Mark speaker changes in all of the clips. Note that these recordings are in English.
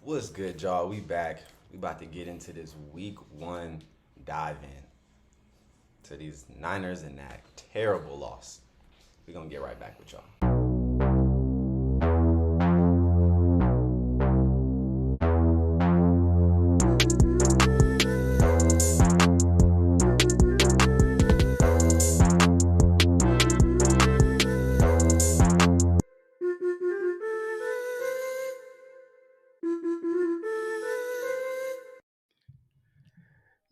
Speaker 1: What's good, y'all? We back. We about to get into this week one dive in to these Niners and that terrible loss. We're gonna get right back with y'all.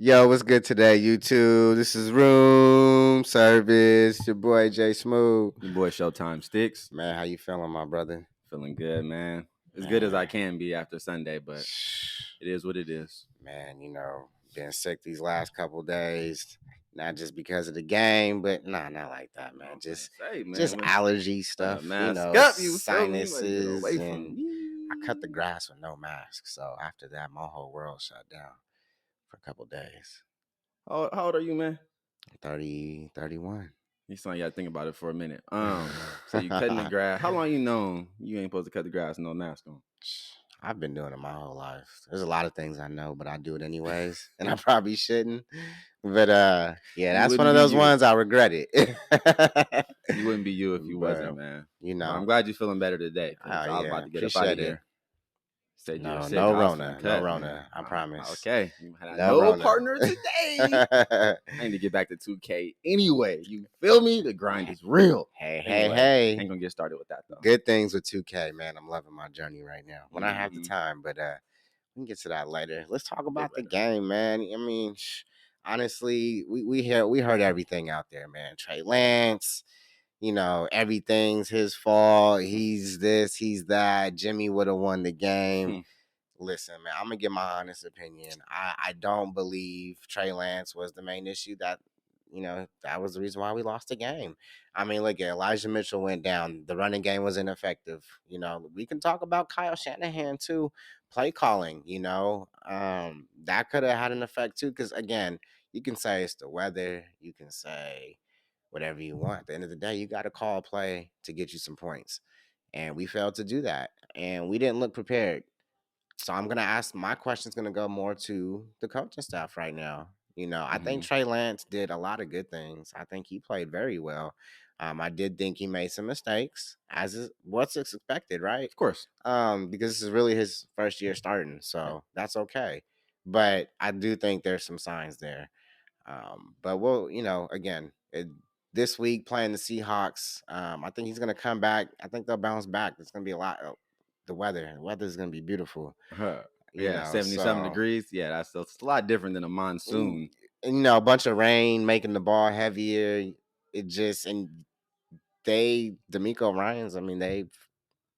Speaker 2: Yo, what's good today, YouTube? This is Room Service. Your boy Jay Smooth.
Speaker 1: Your boy Showtime Sticks.
Speaker 2: Man, how you feeling, my brother?
Speaker 1: Feeling good, man. As good as I
Speaker 2: Man,
Speaker 1: can be after Sunday, but it is what it is.
Speaker 2: man, been sick these last couple days. Not just because of the game, but not like that, man.
Speaker 1: Say,
Speaker 2: Just
Speaker 1: man,
Speaker 2: allergy
Speaker 1: better
Speaker 2: stuff,
Speaker 1: mask up. You feel me? You better get
Speaker 2: sinuses,
Speaker 1: away from
Speaker 2: and I cut the
Speaker 1: me.
Speaker 2: grass with no mask. So after that, my whole world shut down for a couple days.
Speaker 1: How old are you, man?
Speaker 2: 30, 31.
Speaker 1: You sound you gotta think about it for a minute. So you cutting the grass. How long you known you ain't supposed to cut the grass with no mask on?
Speaker 2: I've been doing it my whole life. There's a lot of things I know, but I do it anyways, and I probably shouldn't. But yeah,
Speaker 1: You
Speaker 2: that's one
Speaker 1: wouldn't
Speaker 2: of
Speaker 1: be
Speaker 2: those
Speaker 1: you.
Speaker 2: ones I regret it.
Speaker 1: You wouldn't be you if you wasn't,
Speaker 2: But
Speaker 1: man.
Speaker 2: you
Speaker 1: But I'm
Speaker 2: know,
Speaker 1: glad you're feeling better today because I was
Speaker 2: yeah,
Speaker 1: about to get up out of
Speaker 2: appreciate it.
Speaker 1: here. Said you were
Speaker 2: No,
Speaker 1: sick.
Speaker 2: no
Speaker 1: I was finna
Speaker 2: Rona, no
Speaker 1: cut, man.
Speaker 2: Rona. I promise.
Speaker 1: Okay. You had
Speaker 2: No
Speaker 1: no
Speaker 2: Rona.
Speaker 1: partner today. I need to get back to 2K anyway. You feel me? The grind is real.
Speaker 2: Hey,
Speaker 1: Anyway,
Speaker 2: hey.
Speaker 1: ain't gonna get started with that though.
Speaker 2: Good things with 2K, man. I'm loving my journey right now. When I have the
Speaker 1: Mhm.
Speaker 2: time, but we can get to that later. Let's talk
Speaker 1: Bit
Speaker 2: about the
Speaker 1: later.
Speaker 2: game, man. I mean, honestly, we heard everything out there, man. Trey Lance, everything's his fault. He's this, he's that. Jimmy would have won the game. Listen, man, I'm gonna give my honest opinion. I don't believe Trey Lance was the main issue. That was the reason why we lost the game. I mean, look, Elijah Mitchell went down. The running game was ineffective. We can talk about Kyle Shanahan too, play calling. That could have had an effect too. Because again, you can say it's the weather. You can say whatever you want. At the end of the day, you got to call a play to get you some points, and we failed to do that. And we didn't look prepared. So I'm gonna ask my question's gonna go more to the coaching staff right now. I think Trey Lance did a lot of good things. I think he played very well. I did think he made some mistakes, as is what's expected, right?
Speaker 1: Of course.
Speaker 2: Because this is really his first year starting, so that's okay. But I do think there's some signs there. But we'll, again, this week playing the Seahawks, I think he's gonna come back. I think they'll bounce back. It's gonna be a lot. The weather is gonna be beautiful.
Speaker 1: Yeah, 77
Speaker 2: So
Speaker 1: degrees. Yeah, that's a lot different than a monsoon.
Speaker 2: and, a bunch of rain making the ball heavier. It just and D'Amico Ryans. I mean, they've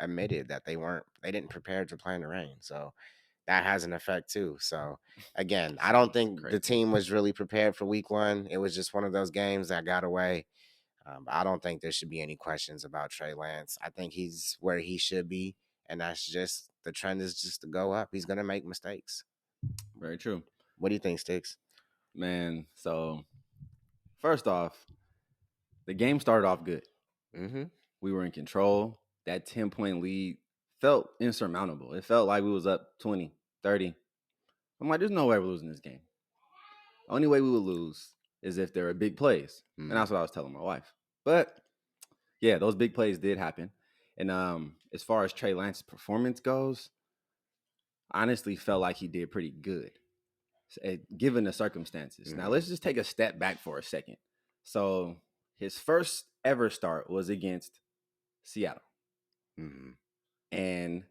Speaker 2: admitted that they didn't prepare to play in the rain. So that has an effect too. So again, I don't think the
Speaker 1: Crazy.
Speaker 2: team was really prepared for week one. It was just one of those games that got away. I don't think there should be any questions about Trey Lance. I think he's where he should be, and that's just the trend is just to go up. He's gonna make mistakes.
Speaker 1: Very true.
Speaker 2: What do you think, Sticks?
Speaker 1: Man, so first off, the game started off good.
Speaker 2: Mm-hmm.
Speaker 1: We were in control. That 10-point lead felt insurmountable. It felt like we was up 20, 30. I'm like, there's no way we're losing this game. The only way we would lose is if there are big plays. And that's what I was telling my wife. But yeah, those big plays did happen. And as far as Trey Lance's performance goes, I honestly felt like he did pretty good, given the circumstances.
Speaker 2: Mm-hmm.
Speaker 1: Now, let's just take a step back for a second. So his first ever start was against Seattle.
Speaker 2: Mm-hmm.
Speaker 1: And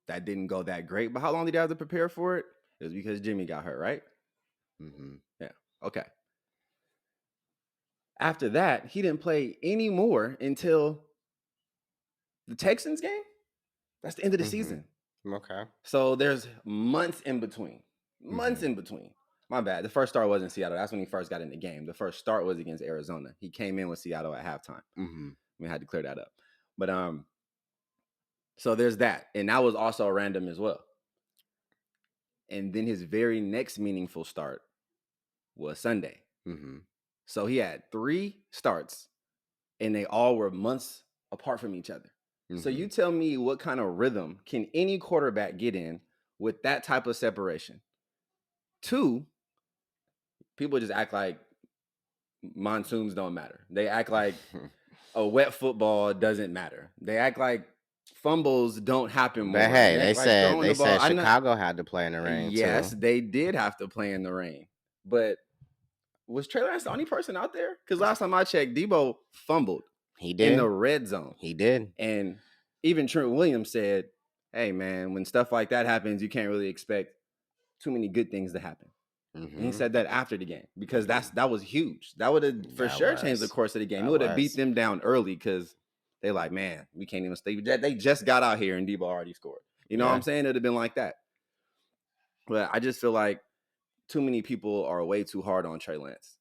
Speaker 1: that didn't go that great. But how long did he have to prepare for it? It was because Jimmy got hurt, right?
Speaker 2: Mm-hmm.
Speaker 1: Yeah. Okay. After that, he didn't play anymore until the Texans game. That's the end of the season.
Speaker 2: Okay.
Speaker 1: So there's months in between. Months
Speaker 2: Mm-hmm.
Speaker 1: in between. My bad. The first start was in Seattle. That's when he first got in the game. The first start was against Arizona. He came in with Seattle at halftime.
Speaker 2: Mm-hmm.
Speaker 1: We had to clear that up. But so there's that. And that was also random as well. And then his very next meaningful start was Sunday.
Speaker 2: Mm-hmm.
Speaker 1: So he had 3 starts, and they all were months apart from each other.
Speaker 2: Mm-hmm.
Speaker 1: So you tell me what kind of rhythm can any quarterback get in with that type of separation. Two, people just act like monsoons don't matter. They act like a wet football doesn't matter. They act like fumbles don't happen
Speaker 2: But
Speaker 1: more.
Speaker 2: hey,
Speaker 1: They act like throwing
Speaker 2: they
Speaker 1: the ball.
Speaker 2: said
Speaker 1: I know.
Speaker 2: Chicago had to play in the rain
Speaker 1: Yes,
Speaker 2: too.
Speaker 1: they did have to play in the rain, but was Trey Lance the only person out there? Because last time I checked, Debo fumbled
Speaker 2: He
Speaker 1: in the
Speaker 2: did.
Speaker 1: red zone,
Speaker 2: He did.
Speaker 1: and even Trent Williams said, "Hey, man, when stuff like that happens, you can't really expect too many good things to happen." And he
Speaker 2: Mm-hmm.
Speaker 1: said that after the game because that was huge. That would have for
Speaker 2: That
Speaker 1: sure changed the
Speaker 2: was.
Speaker 1: course of the game. It
Speaker 2: That
Speaker 1: would have beat
Speaker 2: was.
Speaker 1: them down early because they like, man, we can't even stay. They just got out here and Debo already scored. You know what I'm
Speaker 2: Yeah.
Speaker 1: saying? It'd have been like that. But I just feel like too many people are way too hard on Trey Lance.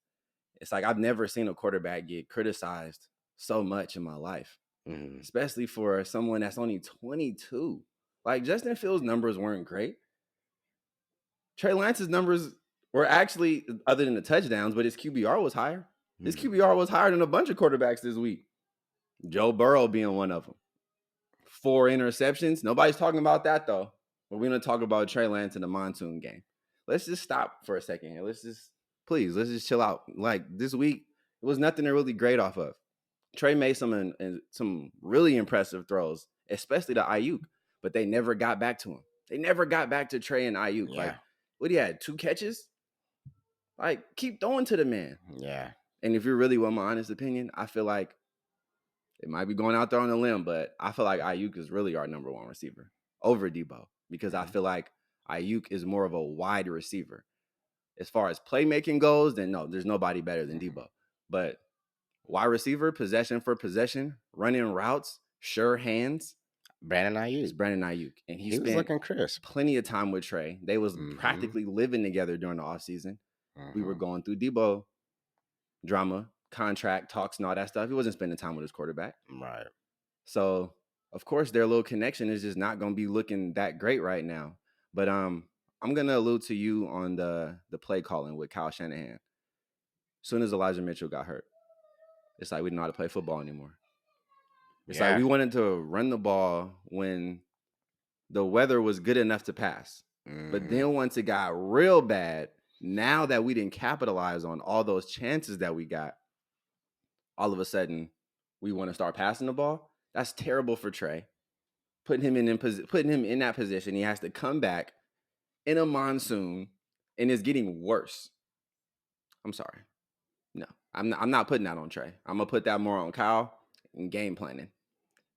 Speaker 1: It's like I've never seen a quarterback get criticized so much in my life,
Speaker 2: Mm-hmm.
Speaker 1: especially for someone that's only 22. Like Justin Fields' numbers weren't great. Trey Lance's numbers were actually, other than the touchdowns, but his QBR was higher. His
Speaker 2: Mm-hmm.
Speaker 1: QBR was higher than a bunch of quarterbacks this week. Joe Burrow being one of them. 4 interceptions. Nobody's talking about that though. But we're gonna talk about Trey Lance in the Monsoon game. Let's just stop for a second here. Let's just chill out. Like this week, it was nothing to really grade off of. Trey made some really impressive throws, especially to Ayuk, but they never got back to him. They never got back to Trey and Ayuk. Like,
Speaker 2: Yeah.
Speaker 1: what he had 2 catches? Like, keep throwing to the man.
Speaker 2: Yeah.
Speaker 1: And if you really want my honest opinion, I feel like it might be going out there on a limb, but I feel like Ayuk is really our number 1 receiver over Debo because I
Speaker 2: Mm-hmm.
Speaker 1: feel like Ayuk is more of a wide receiver. As far as playmaking goes, then no, there's nobody better than
Speaker 2: Mm-hmm.
Speaker 1: Debo. But wide receiver, possession for possession, running routes, sure hands,
Speaker 2: Brandon
Speaker 1: is
Speaker 2: Ayuk.
Speaker 1: Brandon Ayuk. And he
Speaker 2: He was
Speaker 1: spent
Speaker 2: looking crisp.
Speaker 1: plenty of time with Trey. They was
Speaker 2: Mm-hmm.
Speaker 1: practically living together during the offseason. We were
Speaker 2: Mm-hmm.
Speaker 1: going through Debo drama, contract talks, and all that stuff. He wasn't spending time with his quarterback.
Speaker 2: Right.
Speaker 1: So, of course, their little connection is just not going to be looking that great right now. But I'm going to allude to you on the play calling with Kyle Shanahan. As soon as Elijah Mitchell got hurt, it's like we didn't know how to play football anymore. It's like
Speaker 2: Yeah.
Speaker 1: we wanted to run the ball when the weather was good enough to pass. But
Speaker 2: Mm-hmm.
Speaker 1: then once it got real bad, now that we didn't capitalize on all those chances that we got, all of a sudden we want to start passing the ball. That's terrible for Trey. Putting him in that position, he has to come back in a monsoon, and it's getting worse. I'm sorry. No, I'm not putting that on Trey. I'm gonna put that more on Kyle and game planning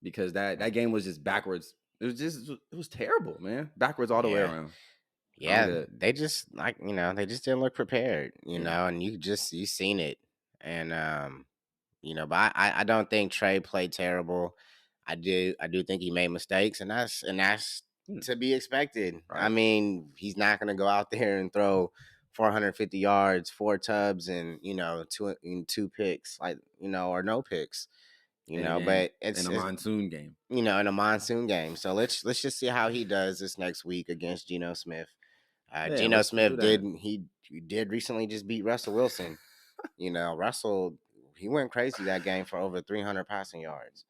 Speaker 1: because that game was just backwards. It was terrible, man. Backwards all the way
Speaker 2: Yeah.
Speaker 1: around. I'm
Speaker 2: Yeah.
Speaker 1: good.
Speaker 2: They just they just didn't look prepared,
Speaker 1: Yeah.
Speaker 2: and you seen it. And but I don't think Trey played terrible. I do think he made mistakes, and that's
Speaker 1: Hmm.
Speaker 2: to be expected. I
Speaker 1: Right.
Speaker 2: mean, he's not going to go out there and throw 450 yards, 4 tubs, and two picks, or no picks.
Speaker 1: In a game,
Speaker 2: But
Speaker 1: in a
Speaker 2: it's
Speaker 1: monsoon game.
Speaker 2: in a monsoon game. So let's just see how he does this next week against Geno Smith.
Speaker 1: Yeah,
Speaker 2: Geno
Speaker 1: let's do
Speaker 2: Smith
Speaker 1: that.
Speaker 2: he did recently just beat Russell Wilson. Russell, he went crazy that game for over 300 passing yards.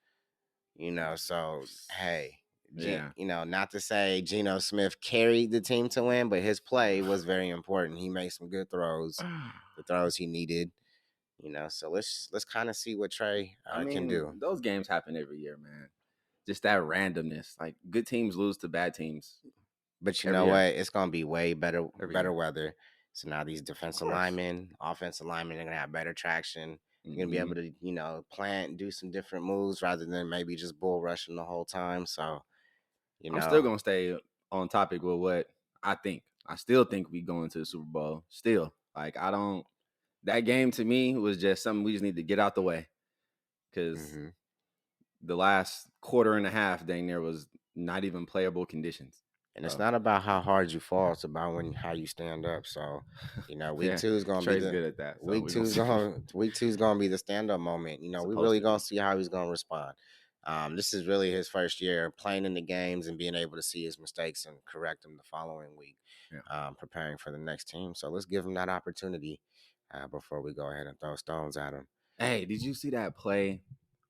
Speaker 2: So hey,
Speaker 1: Yeah.
Speaker 2: not to say Geno Smith carried the team to win, but his play was very important. He made some good throws, the throws he needed. So let's kind of see what Trey
Speaker 1: I
Speaker 2: can
Speaker 1: mean,
Speaker 2: do.
Speaker 1: those games happen every year, man. Just that randomness. Like good teams lose to bad teams
Speaker 2: But you
Speaker 1: every
Speaker 2: know
Speaker 1: year.
Speaker 2: what? It's gonna be way
Speaker 1: Every
Speaker 2: better
Speaker 1: year.
Speaker 2: weather. So now these
Speaker 1: Of
Speaker 2: defensive
Speaker 1: course.
Speaker 2: linemen, offensive linemen, they're gonna have better traction. You're gonna be
Speaker 1: Hmm.
Speaker 2: able to, plan and do some different moves rather than maybe just bull rushing the whole time. So, you
Speaker 1: I'm still
Speaker 2: know,
Speaker 1: gonna stay on topic with what I think. I still think we going to the Super Bowl. Still, like I don't. That game to me was just something we just need to get out the way because
Speaker 2: hmm
Speaker 1: the last quarter and a half, dang near was not even playable conditions.
Speaker 2: and it's
Speaker 1: So
Speaker 2: not about how hard you fall; it's about how you stand up. So, week
Speaker 1: yeah,
Speaker 2: two is gonna be
Speaker 1: Trey's
Speaker 2: the
Speaker 1: good at that. So
Speaker 2: week
Speaker 1: we're
Speaker 2: two
Speaker 1: gonna
Speaker 2: is
Speaker 1: see.
Speaker 2: gonna be the stand up moment. We
Speaker 1: Supposed
Speaker 2: really
Speaker 1: to
Speaker 2: gonna
Speaker 1: be.
Speaker 2: see how he's gonna respond. This is really his first year playing in the games and being able to see his mistakes and correct them the following week,
Speaker 1: Yeah.
Speaker 2: preparing for the next team. So let's give him that opportunity before we go ahead and throw stones at him.
Speaker 1: Hey, did you see that play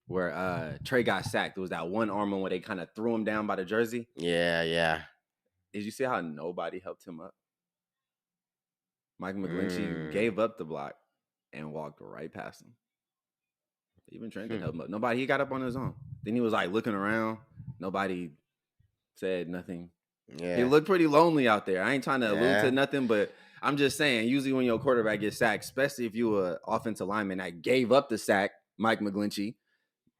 Speaker 1: where Trey got sacked? It was that one arm one where they kind of threw him down by the jersey.
Speaker 2: Yeah, yeah.
Speaker 1: Did you see how nobody helped him up? Mike McGlinchey
Speaker 2: Mm.
Speaker 1: gave up the block and walked right past him. Even Trent didn't
Speaker 2: Hmm.
Speaker 1: help him up. Nobody. He got up on his own. Then he was like looking around. Nobody said nothing. He
Speaker 2: Yeah.
Speaker 1: looked pretty lonely out there. I ain't trying to allude to
Speaker 2: Yeah.
Speaker 1: nothing, but I'm just saying. Usually, when your quarterback gets sacked, especially if you were offensive lineman that gave up the sack, Mike McGlinchey,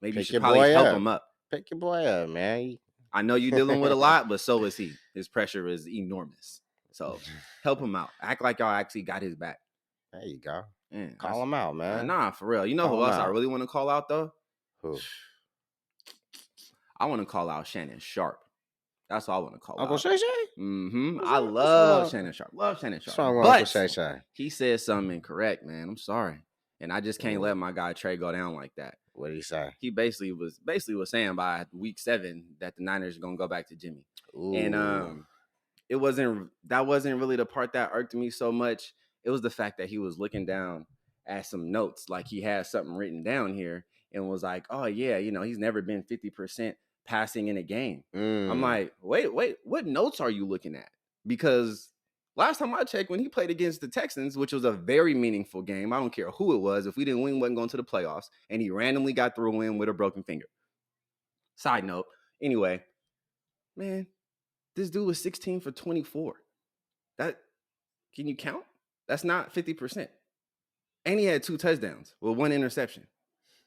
Speaker 1: maybe you
Speaker 2: Pick
Speaker 1: should
Speaker 2: your
Speaker 1: probably
Speaker 2: boy
Speaker 1: help
Speaker 2: up.
Speaker 1: him up.
Speaker 2: Pick your boy up, man.
Speaker 1: I know you're dealing with a lot, but so is he. His pressure is enormous. So help him out. Act like y'all actually got his back.
Speaker 2: There you go.
Speaker 1: Man,
Speaker 2: Call him out, man.
Speaker 1: nah, for real. You know
Speaker 2: Call
Speaker 1: who
Speaker 2: him
Speaker 1: else I
Speaker 2: out.
Speaker 1: really want to call out though?
Speaker 2: Who?
Speaker 1: I want to call out Shannon Sharp. That's what I want to call
Speaker 2: Uncle
Speaker 1: out.
Speaker 2: Shay Shay?
Speaker 1: I
Speaker 2: What's wrong
Speaker 1: love
Speaker 2: with
Speaker 1: Shannon Sharp. Love Shannon
Speaker 2: what's
Speaker 1: Sharp.
Speaker 2: wrong with Uncle
Speaker 1: But
Speaker 2: Shay Shay?
Speaker 1: he said something incorrect, man. I'm sorry. And I just can't
Speaker 2: Ooh,
Speaker 1: let my guy Trey go down like that.
Speaker 2: what did he say?
Speaker 1: He basically was saying by week 7 that the Niners are gonna go back to Jimmy. And
Speaker 2: Ooh.
Speaker 1: that wasn't really the part that irked me so much. It was the fact that he was looking down at some notes, like he had something written down here and was like, oh yeah, he's never been 50% passing in a game. I'm
Speaker 2: Mm.
Speaker 1: like, wait, what notes are you looking at? Because last time I checked, when he played against the Texans, which was a very meaningful game, I don't care who it was, if we didn't win, we wasn't going to the playoffs, and he randomly got through a win with a broken finger. Side note, anyway, man, this dude was 16 for 24. That can you count? That's not 50%. And he had 2 touchdowns with 1 interception.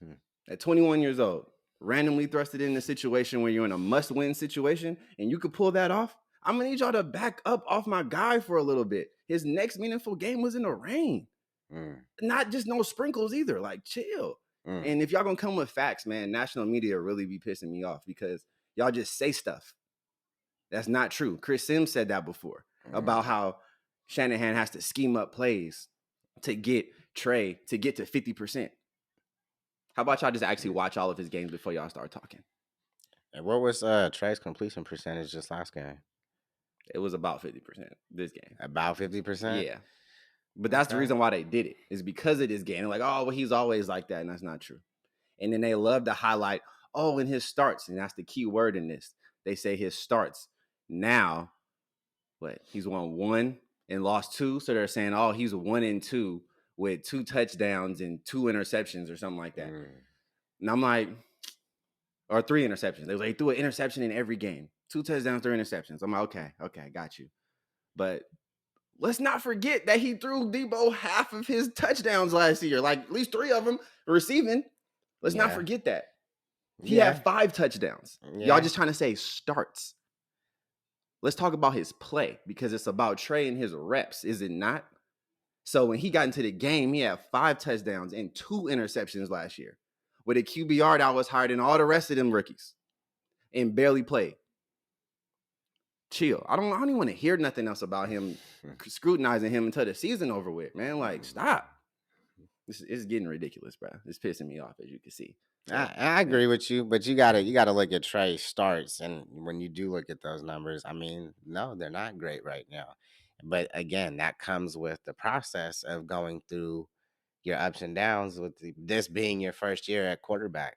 Speaker 2: Hmm.
Speaker 1: At 21 years old, randomly thrusted in a situation where you're in a must-win situation and you could pull that off. I'm gonna need y'all to back up off my guy for a little bit. His next meaningful game was in the rain.
Speaker 2: Mm.
Speaker 1: Not just no sprinkles either. Like, chill.
Speaker 2: Mm.
Speaker 1: And if y'all gonna come with facts, man, national media really be pissing me off because y'all just say stuff that's not true. Chris Sims said that before about how Shanahan has to scheme up plays to get Trey to get to 50%. How about y'all just actually watch all of his games before y'all start talking?
Speaker 2: And what was Trey's completion percentage just last game?
Speaker 1: It was about 50% this game.
Speaker 2: About 50%?
Speaker 1: Yeah. But that's the
Speaker 2: Okay.
Speaker 1: reason why they did it, is because of this game. They're like, oh, well, he's always like that. And that's not true. And then they love to highlight, oh, in his starts. And that's the key word in this. They say his starts. Now, he's won 1 and lost 2. So they're saying, oh, he's 1-2 with 2 touchdowns and 2 interceptions or something like that. And I'm like, or 3 interceptions. They was like, he threw an interception in every game. 2 touchdowns, 3 interceptions. I'm like, okay, got you. But let's not forget that he threw Debo half of his touchdowns last year, like at least 3 of them receiving. Let's not forget that. He had 5 touchdowns. Y'all just trying to say starts. Let's talk about his play because it's about Trey and his reps, is it not? So when he got into the game, he had 5 touchdowns and 2 interceptions last year with a QBR that was higher than all the rest of them rookies and barely played. Chill. I don't even want to hear nothing else about him scrutinizing him until the season over with, man. Like, stop. This is getting ridiculous, bro. It's pissing me off, as you can see. So,
Speaker 2: I agree with you, but you gotta look at Trey's starts, and when you do look at those numbers, I mean, no, they're not great right now. But again, that comes with the process of going through your ups and downs with this being your first year at quarterback.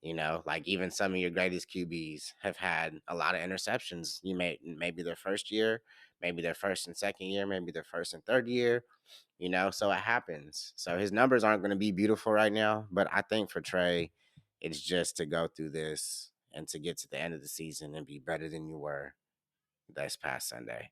Speaker 2: Like even some of your greatest QBs have had a lot of interceptions. Maybe their first year, maybe their first and second year, maybe their first and third year. So it happens. So his numbers aren't going to be beautiful right now, but I think for Trey, it's just to go through this and to get to the end of the season and be better than you were this past Sunday.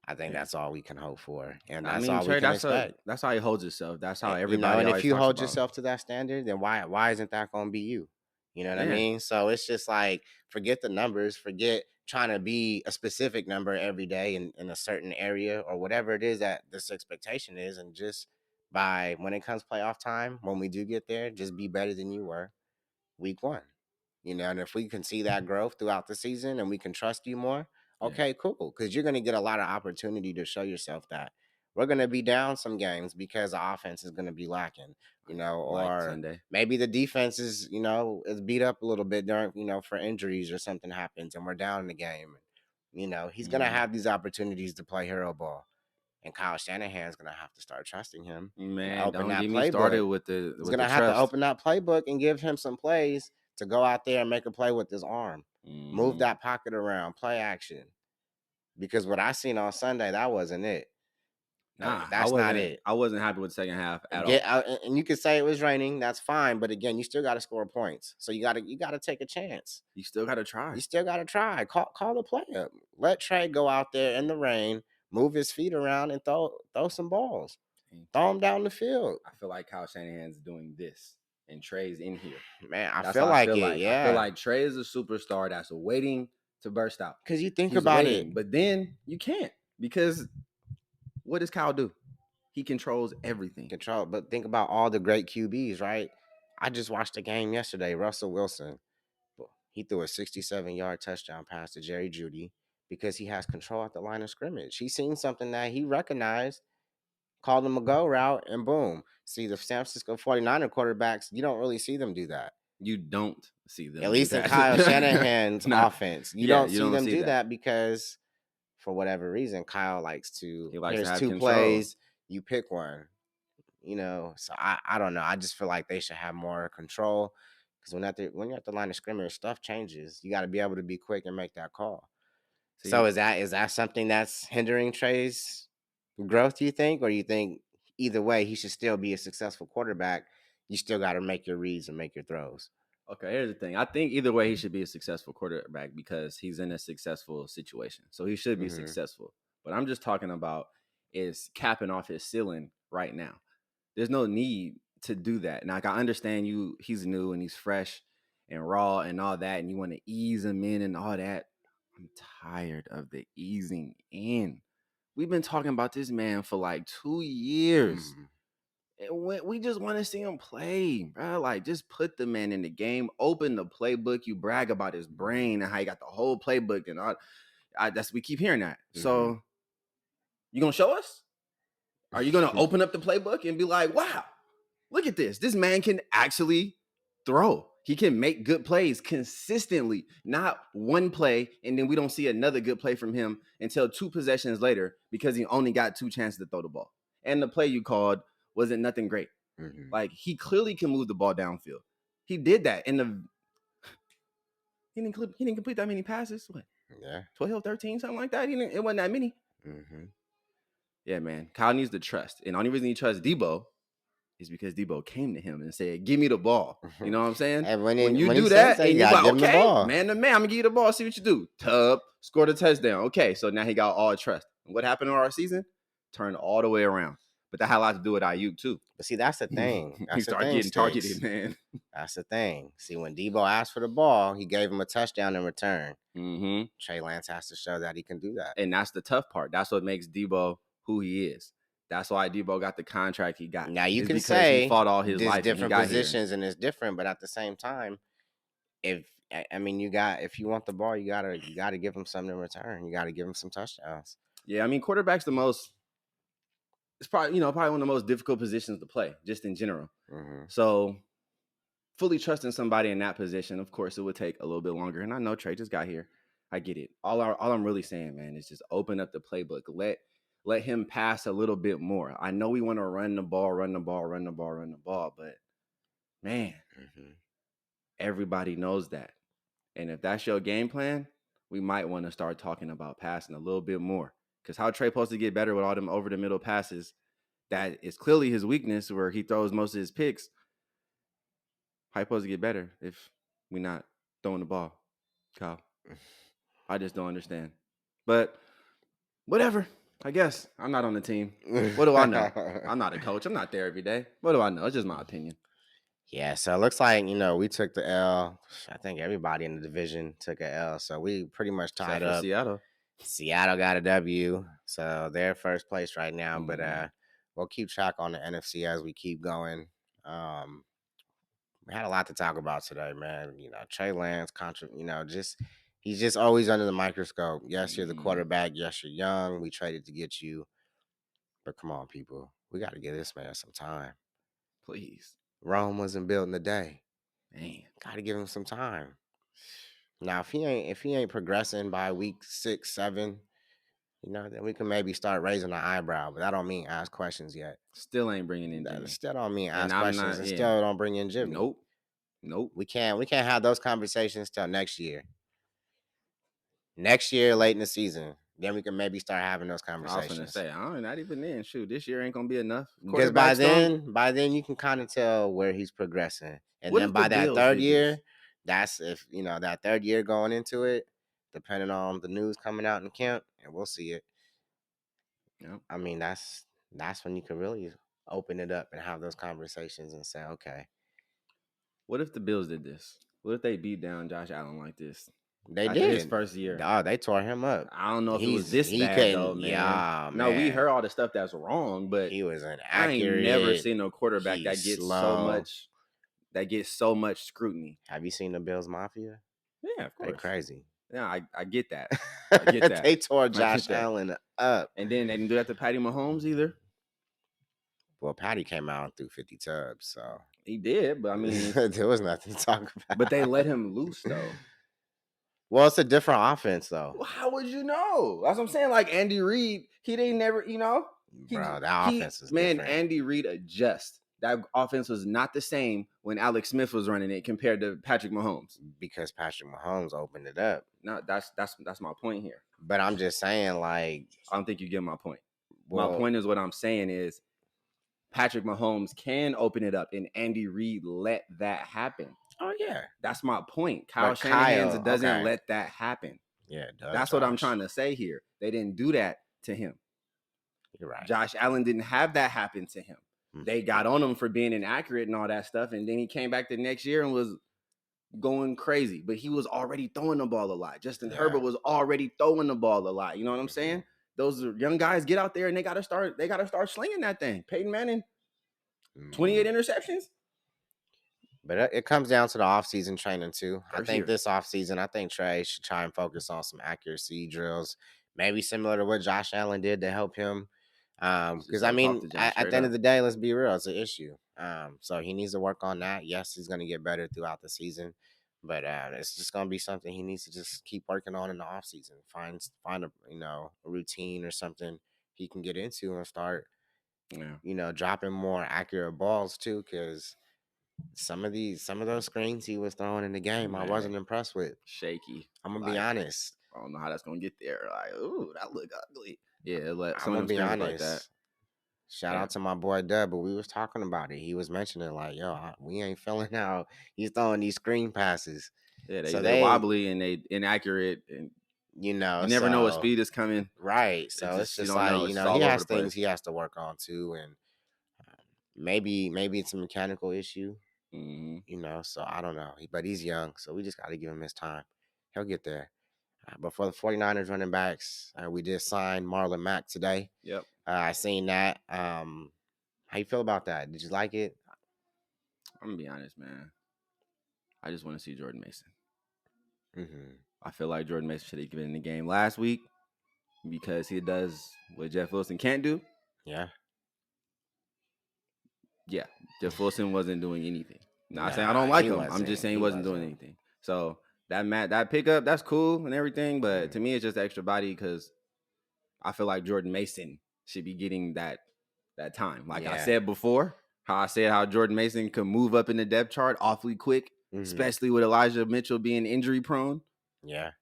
Speaker 2: I think that's all we can hope for, and
Speaker 1: I
Speaker 2: that's
Speaker 1: mean,
Speaker 2: all we
Speaker 1: Trey,
Speaker 2: can expect.
Speaker 1: that's how he holds himself. That's how
Speaker 2: And,
Speaker 1: everybody
Speaker 2: and if
Speaker 1: always
Speaker 2: you
Speaker 1: talks
Speaker 2: hold
Speaker 1: about him.
Speaker 2: yourself to that standard, then why isn't that going to be you? You know what I
Speaker 1: Yeah.
Speaker 2: mean? So it's just like, forget the numbers, forget trying to be a specific number every day in a certain area or whatever it is that this expectation is, and just when it comes playoff time, when we do get there, just be better than you were week 1. And if we can see that growth throughout the season and we can trust you more, okay, cool. Because you're going to get a lot of opportunity to show yourself that. We're going to be down some games because the offense is going to be lacking,
Speaker 1: Like
Speaker 2: or
Speaker 1: Sunday.
Speaker 2: maybe the defense is beat up a little bit during, for injuries or something happens and we're down in the game. He's going to have these opportunities to play hero ball. And Kyle Shanahan's going to have to start trusting him and
Speaker 1: Man,
Speaker 2: open
Speaker 1: don't
Speaker 2: that
Speaker 1: get me
Speaker 2: playbook.
Speaker 1: started with the
Speaker 2: He's going to have to
Speaker 1: trust.
Speaker 2: open that playbook and give him some plays to go out there and make a play with his arm. Move that pocket around, play action. because what I seen on Sunday, that wasn't it.
Speaker 1: Nah,
Speaker 2: That's not it.
Speaker 1: I wasn't happy with the second half at
Speaker 2: Get
Speaker 1: all.
Speaker 2: out, and you could say it was raining. That's fine, but again, you still got to score points. So you gotta take a chance.
Speaker 1: You still got to try.
Speaker 2: You still got to try. Call the play up. Let Trey go out there in the rain, move his feet around, and throw some balls. Throw him down the field.
Speaker 1: I feel like Kyle Shanahan's doing this, and Trey's in here.
Speaker 2: Man, I
Speaker 1: That's
Speaker 2: feel
Speaker 1: how I
Speaker 2: like
Speaker 1: feel
Speaker 2: it.
Speaker 1: like. I feel
Speaker 2: Yeah,
Speaker 1: like Trey is a superstar that's waiting to burst out.
Speaker 2: because you think
Speaker 1: He's
Speaker 2: about
Speaker 1: waiting,
Speaker 2: it.
Speaker 1: but then you can't because what does Kyle do? He controls everything.
Speaker 2: Control, but think about all the great QBs, right? I just watched a game yesterday. Russell Wilson, he threw a 67-yard touchdown pass to Jerry Jeudy because he has control at the line of scrimmage. He seen something that he recognized, called him a go route, and boom. See, the San Francisco 49er quarterbacks, you don't really see them do that.
Speaker 1: You don't see them
Speaker 2: At
Speaker 1: do
Speaker 2: least in
Speaker 1: that.
Speaker 2: Kyle Shanahan's offense. You don't
Speaker 1: you
Speaker 2: see
Speaker 1: don't
Speaker 2: them
Speaker 1: see
Speaker 2: do that because, for whatever reason, Kyle likes to,
Speaker 1: He likes to
Speaker 2: here's
Speaker 1: have
Speaker 2: two
Speaker 1: control.
Speaker 2: plays, you pick one. So I don't know. I just feel like they should have more control because when you're at the line of scrimmage, stuff changes. You got to be able to be quick and make that call. So
Speaker 1: See,
Speaker 2: is that something that's hindering Trey's growth? Do you think, or you think either way he should still be a successful quarterback? You still got to make your reads and make your throws.
Speaker 1: okay, here's the thing. I think either way he should be a successful quarterback because he's in a successful situation. So he should be
Speaker 2: Mm-hmm.
Speaker 1: successful. But I'm just talking about is capping off his ceiling right now. There's no need to do that. Now, like, I understand he's new and he's fresh and raw and all that, and you want to ease him in and all that. I'm tired of the easing in. We've been talking about this man for like 2 years.
Speaker 2: Mm-hmm.
Speaker 1: And we just want to see him play, bro. Like, just put the man in the game. Open the playbook. You brag about his brain and how he got the whole playbook and all. We keep hearing that.
Speaker 2: Mm-hmm.
Speaker 1: So, you gonna show us? Are you gonna open up the playbook and be like, "Wow, look at this. This man can actually throw. He can make good plays consistently, not one play, and then we don't see another good play from him until 2 possessions later because he only got 2 chances to throw the ball. And the play you called wasn't nothing great.
Speaker 2: Mm-hmm.
Speaker 1: Like, he clearly can move the ball downfield. He did that in the he didn't complete that many passes. What?
Speaker 2: Yeah.
Speaker 1: 12, 13, something like that. It wasn't that many.
Speaker 2: Mm-hmm.
Speaker 1: Yeah, man. Kyle needs to trust. And the only reason he trusts Debo is because Debo came to him and said, "Give me the ball." You know what I'm saying?
Speaker 2: And when
Speaker 1: you
Speaker 2: he
Speaker 1: do
Speaker 2: says
Speaker 1: that, and
Speaker 2: you
Speaker 1: you're
Speaker 2: gotta
Speaker 1: like,
Speaker 2: give him the
Speaker 1: "Okay,
Speaker 2: ball.
Speaker 1: man to man, I'm gonna give you the ball. See what you do." Tub scored a touchdown. Okay, so now he got all trust. And what happened in our season? Turned all the way around. But that had a lot to do with Ayuk too.
Speaker 2: But see, that's the thing.
Speaker 1: He
Speaker 2: That's the
Speaker 1: started
Speaker 2: thing,
Speaker 1: getting
Speaker 2: Sticks.
Speaker 1: targeted, man.
Speaker 2: That's the thing. See, when Debo asked for the ball, he gave him a touchdown in return.
Speaker 1: Mm-hmm.
Speaker 2: Trey Lance has to show that he can do that.
Speaker 1: And that's the tough part. That's what makes Debo who he is. That's why Debo got the contract he got.
Speaker 2: Now you
Speaker 1: It's
Speaker 2: can
Speaker 1: because
Speaker 2: say
Speaker 1: he fought all his
Speaker 2: there's
Speaker 1: life.
Speaker 2: different
Speaker 1: and he got
Speaker 2: positions and it's different, but at the same time, if you want the ball, you gotta give him something in return. You gotta give him some touchdowns.
Speaker 1: Yeah, I mean, quarterback's the most. It's probably probably one of the most difficult positions to play, just in general.
Speaker 2: Mm-hmm.
Speaker 1: So, fully trusting somebody in that position, of course, it would take a little bit longer. And I know Trey just got here. I get it. All I'm really saying, man, is just open up the playbook. Let him pass a little bit more. I know we want to run the ball, but man, everybody knows that. And if that's your game plan, we might want to start talking about passing a little bit more. Because how Trey supposed to get better with all them over the middle passes, that is clearly his weakness where he throws most of his picks. How you supposed to get better if we're not throwing the ball, Kyle? I just don't understand. But whatever. I guess I'm not on the team. What do I know? I'm not a coach. I'm not there every day. What do I know? It's just my opinion.
Speaker 2: Yeah, so it looks like, we took the L. I think everybody in the division took a L. So we pretty much tied up.
Speaker 1: Seattle.
Speaker 2: Seattle got a W. So they're first place right now. Mm-hmm. But we'll keep track on the NFC as we keep going. We had a lot to talk about today, man. Trey Lance, he's just always under the microscope. Yes, you're the quarterback. Yes, you're young. We traded to get you. But come on, people. We got to give this man some time.
Speaker 1: Please.
Speaker 2: Rome wasn't built in a day.
Speaker 1: Man.
Speaker 2: Got to give him some time. Now, if he ain't progressing by week 6, 7, then we can maybe start raising our eyebrow. But that don't mean ask questions yet.
Speaker 1: Still ain't bringing in Jimmy.
Speaker 2: Still don't mean ask questions. And still don't bring in Jimmy.
Speaker 1: Nope.
Speaker 2: We can't have those conversations till next year. Next year, late in the season. Then we can maybe start having those
Speaker 1: I was gonna
Speaker 2: conversations.
Speaker 1: say, I don't not even then. Shoot, this year ain't gonna be enough.
Speaker 2: Because
Speaker 1: Quarterback strong.
Speaker 2: by then you can kind of tell where he's progressing, and
Speaker 1: What
Speaker 2: then
Speaker 1: if the
Speaker 2: by that
Speaker 1: Bills
Speaker 2: third
Speaker 1: did
Speaker 2: year,
Speaker 1: this?
Speaker 2: that's if that third year going into it, depending on the news coming out in camp, and we'll see it.
Speaker 1: Yeah.
Speaker 2: I mean, that's when you can really open it up and have those conversations and say, okay,
Speaker 1: What if the Bills did this? What if they beat down Josh Allen like this
Speaker 2: they
Speaker 1: after his
Speaker 2: did.
Speaker 1: first year?
Speaker 2: Oh, they tore him up.
Speaker 1: I don't know if it was this
Speaker 2: He
Speaker 1: bad though,
Speaker 2: couldn't.
Speaker 1: man.
Speaker 2: Yeah,
Speaker 1: No, we
Speaker 2: man.
Speaker 1: heard all the stuff that's wrong, but
Speaker 2: He was
Speaker 1: I ain't never
Speaker 2: inaccurate.
Speaker 1: seen a quarterback
Speaker 2: He's
Speaker 1: that gets so
Speaker 2: slow.
Speaker 1: much scrutiny.
Speaker 2: Have you seen the Bills Mafia?
Speaker 1: Yeah, of
Speaker 2: They
Speaker 1: course.
Speaker 2: crazy.
Speaker 1: Yeah, I get that. I get that.
Speaker 2: They tore
Speaker 1: I get
Speaker 2: Josh
Speaker 1: that.
Speaker 2: Allen up.
Speaker 1: And then they didn't do that to Patty Mahomes either.
Speaker 2: Well, Patty came out and threw 50 tubs, so
Speaker 1: He did, but I mean,
Speaker 2: there was nothing to talk
Speaker 1: but they
Speaker 2: about.
Speaker 1: let him loose though.
Speaker 2: Well, it's a different offense, though,
Speaker 1: Well, how would you know? That's what I'm saying. Like Andy Reid, he didn't never,
Speaker 2: bro. That offense is
Speaker 1: man,
Speaker 2: different
Speaker 1: Andy Reid adjust. That offense was not the same when Alex Smith was running it compared to Patrick Mahomes.
Speaker 2: because Patrick Mahomes opened it up.
Speaker 1: No, that's my point here.
Speaker 2: But I'm just saying, like,
Speaker 1: I don't think you get my point. My
Speaker 2: well,
Speaker 1: point is what I'm saying is Patrick Mahomes can open it up, and Andy Reid let that happen.
Speaker 2: oh yeah,
Speaker 1: That's my point. Kyle
Speaker 2: but
Speaker 1: Shanahan's
Speaker 2: Kyle,
Speaker 1: doesn't
Speaker 2: okay,
Speaker 1: let that happen.
Speaker 2: yeah, it does,
Speaker 1: That's what I'm
Speaker 2: Josh.
Speaker 1: trying to say here. They didn't do that to him.
Speaker 2: You're right.
Speaker 1: Josh Allen didn't have that happen to him.
Speaker 2: Mm.
Speaker 1: They got on him for being inaccurate and all that stuff, and then he came back the next year and was going crazy. But he was already throwing the ball a lot. Justin Herbert was already throwing the ball a lot. You know what I'm saying? Those young guys get out there and they got to start slinging that thing. Peyton Manning, 28 interceptions.
Speaker 2: But it comes down to the offseason training too. I
Speaker 1: First
Speaker 2: think
Speaker 1: year.
Speaker 2: this offseason, I think Trey should try and focus on some accuracy drills, maybe similar to what Josh Allen did to help him. Because I
Speaker 1: Go talk
Speaker 2: mean,
Speaker 1: to John
Speaker 2: at
Speaker 1: straight
Speaker 2: the end
Speaker 1: up.
Speaker 2: of the day, let's be real, it's an issue. So he needs to work on that. Yes, he's going to get better throughout the season, but it's just going to be something he needs to just keep working on in the offseason. Find a a routine or something he can get into and start dropping more accurate balls too. Because some of those screens he was throwing in the game, I wasn't impressed with.
Speaker 1: Shaky.
Speaker 2: I'm gonna be honest.
Speaker 1: I don't know how that's gonna get there. Like, ooh, that look ugly. Yeah,
Speaker 2: I'm
Speaker 1: some of
Speaker 2: gonna
Speaker 1: them
Speaker 2: be
Speaker 1: screens like that.
Speaker 2: honest. Shout
Speaker 1: Yeah.
Speaker 2: out to my boy Dub, but we was talking about it. He was mentioning like, yo, we ain't feeling how he's throwing these screen passes.
Speaker 1: Yeah,
Speaker 2: So
Speaker 1: they
Speaker 2: they,
Speaker 1: wobbly and they inaccurate, and you never know what
Speaker 2: so
Speaker 1: speed is coming.
Speaker 2: right.
Speaker 1: It's
Speaker 2: So it's
Speaker 1: just you
Speaker 2: just
Speaker 1: don't
Speaker 2: like
Speaker 1: know. It's just
Speaker 2: he
Speaker 1: all over
Speaker 2: has
Speaker 1: the
Speaker 2: things
Speaker 1: place.
Speaker 2: he has to work on too, and maybe it's a mechanical issue. So I don't know. But he's young, so we just got to give him his time. He'll get there. But for the 49ers running backs, we did sign Marlon Mack today.
Speaker 1: Yep.
Speaker 2: I seen that. How you feel about that? Did you like it?
Speaker 1: I'm gonna be honest, man. I just want to see Jordan Mason.
Speaker 2: Mm-hmm.
Speaker 1: I feel like Jordan Mason should have given the game last week because he does what Jeff Wilson can't do.
Speaker 2: Yeah.
Speaker 1: Yeah, Jeff Wilson wasn't doing anything. Not saying I don't
Speaker 2: Nah,
Speaker 1: like
Speaker 2: he
Speaker 1: him. I'm just
Speaker 2: wasn't.
Speaker 1: saying he
Speaker 2: He
Speaker 1: wasn't doing
Speaker 2: wasn't.
Speaker 1: anything. So that pickup, that's cool and everything, but to me, it's just extra body because I feel like Jordan Mason should be getting that time. Like I said before, how Jordan Mason could move up in the depth chart awfully quick, especially with Elijah Mitchell being injury prone.
Speaker 2: Yeah.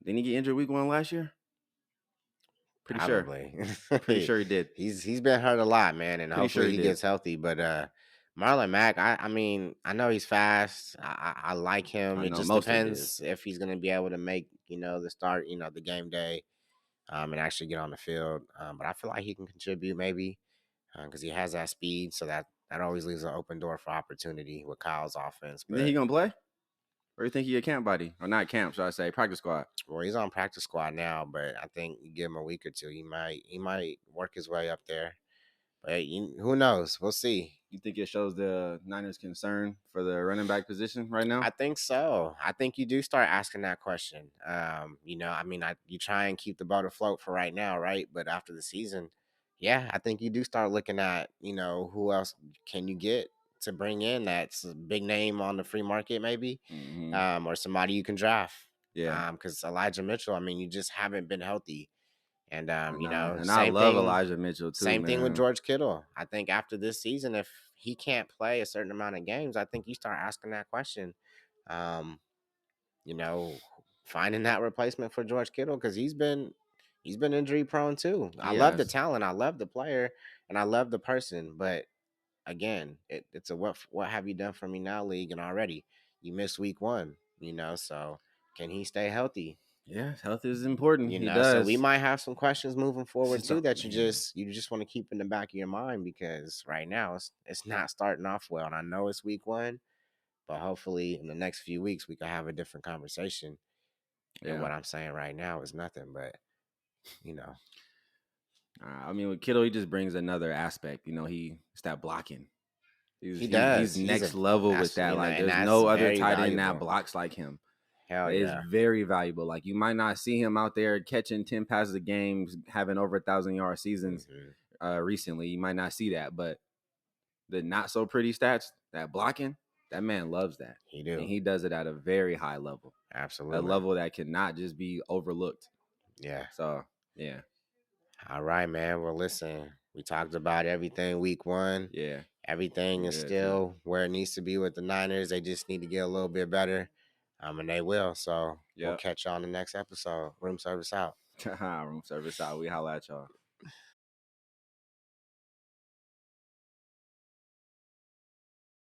Speaker 1: Didn't he get injured week 1 last year?
Speaker 2: Probably.
Speaker 1: Pretty sure he did.
Speaker 2: He's been hurt a lot, man, and
Speaker 1: Pretty sure
Speaker 2: hopefully
Speaker 1: he
Speaker 2: he
Speaker 1: did.
Speaker 2: gets healthy. But Marlon Mack, I mean, I know he's fast. I like him.
Speaker 1: I
Speaker 2: It
Speaker 1: know
Speaker 2: just
Speaker 1: most of it
Speaker 2: depends if he's gonna be able to make, the start, the game day, and actually get on the field. But I feel like he can contribute maybe because he has that speed, so that always leaves an open door for opportunity with Kyle's offense.
Speaker 1: You think he
Speaker 2: But
Speaker 1: gonna play? Or you think he a camp body? Or not camp, should I say, practice squad?
Speaker 2: well, he's on practice squad now, but I think you give him a week or two, he might work his way up there. But who knows? We'll see.
Speaker 1: You think it shows the Niners' concern for the running back position right now?
Speaker 2: I think so. I think you do start asking that question. I mean, you try and keep the boat afloat for right now, right? But after the season, yeah, I think you do start looking at, who else can you get to bring in that's a big name on the free market, maybe, or somebody you can draft.
Speaker 1: Yeah.
Speaker 2: Because Elijah Mitchell, I mean, you just haven't been healthy. And
Speaker 1: And I
Speaker 2: same
Speaker 1: love
Speaker 2: thing.
Speaker 1: Elijah Mitchell too,
Speaker 2: Same thing with
Speaker 1: man.
Speaker 2: George Kittle. I think after this season, if he can't play a certain amount of games, I think you start asking that question. Um, you know, finding that replacement for George Kittle because he's been he's been injury prone too. I
Speaker 1: He
Speaker 2: love the
Speaker 1: has.
Speaker 2: talent, I love the player, and I love the person. But again, it's a what have you done for me now league, and already you missed week 1. So can he stay healthy?
Speaker 1: Yeah, health is important. He
Speaker 2: So we
Speaker 1: does.
Speaker 2: might have some questions moving
Speaker 1: It's
Speaker 2: forward
Speaker 1: just
Speaker 2: too that
Speaker 1: man.
Speaker 2: you just want to keep in the back of your mind, because right now it's not starting off well. And I know it's week 1, but hopefully in the next few weeks we can have a different conversation. And
Speaker 1: Yeah.
Speaker 2: what I'm saying right now is nothing but, you know,
Speaker 1: I mean, with Kittle, he just brings another aspect. It's that blocking.
Speaker 2: he
Speaker 1: He's
Speaker 2: does. He's
Speaker 1: next
Speaker 2: a
Speaker 1: level with
Speaker 2: that's
Speaker 1: that. Like,
Speaker 2: and
Speaker 1: there's
Speaker 2: that's
Speaker 1: no other
Speaker 2: very
Speaker 1: tight end that
Speaker 2: valuable.
Speaker 1: blocks like him.
Speaker 2: Hell
Speaker 1: It's
Speaker 2: yeah.
Speaker 1: very valuable. Like, you might not see him out there catching 10 passes a game, having over 1,000-yard seasons
Speaker 2: Hmm.
Speaker 1: recently. You might not see that, but the not so pretty stats, that blocking, that man loves that,
Speaker 2: He
Speaker 1: and
Speaker 2: do.
Speaker 1: he does it at a very high level, a
Speaker 2: Absolutely.
Speaker 1: level that cannot just be overlooked.
Speaker 2: Yeah.
Speaker 1: So yeah,
Speaker 2: All right, man. Well, listen, we talked about everything week 1.
Speaker 1: yeah,
Speaker 2: Everything
Speaker 1: we
Speaker 2: is
Speaker 1: good too.
Speaker 2: still where it needs to be with the Niners. They just need to get a little bit better. And they will. So we'll
Speaker 1: Yep.
Speaker 2: catch y'all on the next episode. Room service out.
Speaker 1: Room service out. We holla at y'all.